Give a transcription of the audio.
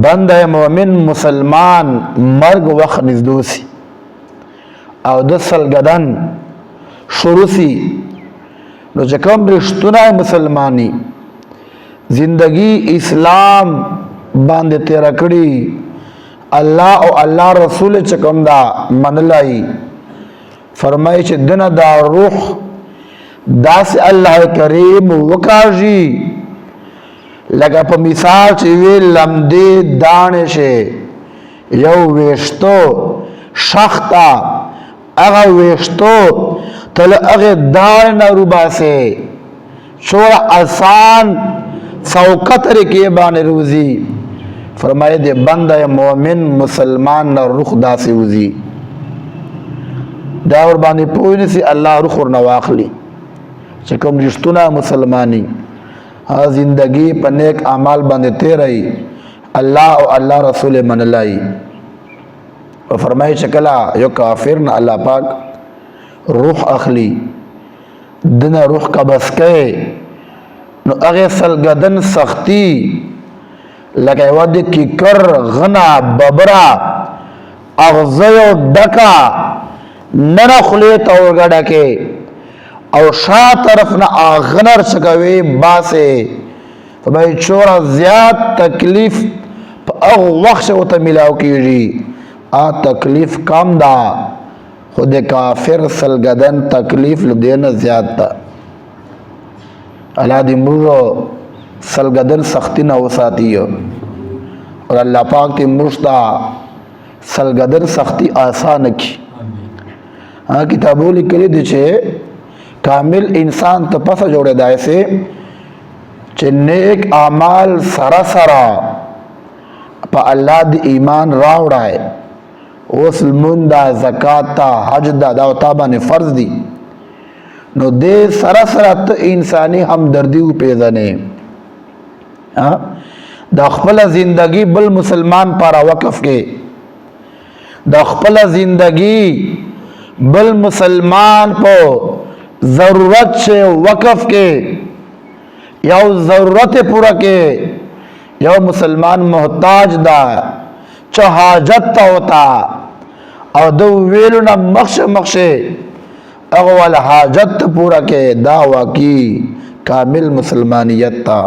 बंद मोमिन मुसलमान मर्ग वक्त नजदूसी और दसल गदन शुरूसी नो जकम रिश्तुना मुसलमानी जिंदगी इस्लाम बांध तेरा कड़ी अल्लाह और अल्लाह रसूल चकमदा मनलाई फरमाई च दिन दा रूह दास अल्लाह करीम वकाजी लगा पर मिसाल चे लमदे दाने से यौ वेश्तो शख्ता अगा वेश्तो तल अगे दाने न रुबा से छोड़ा आसान सौका तरीके बाने रूजी फरमाए दे बंदा मोमिन मुसलमान न रुख दासी उजी दावर बानी पूरी से अल्लाह रुख और नवाखली चकम रिश्तुना मुसलमानी हाँ जिंदगी पर नेक अमाल बंदते रही अल्लाह और अल्लाह रसूल मनलाई और फरमाई चकला यो काफिर न अल्लाह पाक रूह अखली दिन रूह का बस के नो अगे सलगदन सख्ती लगे वद की कर गना बबरा अगजयो डका नना खुले तो गड़ा के और शाह तरफ न आगनर चकवे बासे तो भाई चोरा ज्याद तकलीफ वक्त वो तो मिलाओ कीजी आ तकलीफ कम दा खुद काफिर सलगदन तकलीफ देना ज्यादा अल्लाह दिमुरो सलगदन सख्ती न वसाती हो और अल्लाह पाक की मुर्शदा सलगदन सख्ती आसान की हाँ किताबों लिख के दीछे कामिल इंसान तो पसा जोड़े दाए से चे नेक आमाल सरा सरा पा अल्लाह दी ईमान रावड़ाए ओसलमुंदा ज़काता हजदा दावताबा ने फर्ज दी नो दे सरा सरा तो इंसानी हमदर्दी पेजने हाँ दखपला जिंदगी बल मुसलमान पारा वक़फ़ के दखपला जिंदगी बल मुसलमान पो जरूरत से वक़फ़ के या ज़रूरत पूरा के या मुसलमान मोहताज दा चो हाजत होता और दो वेलु न मक्ष मक्षे अगवल हाजत पूरा के दावा की कामिल मुसलमानियत था।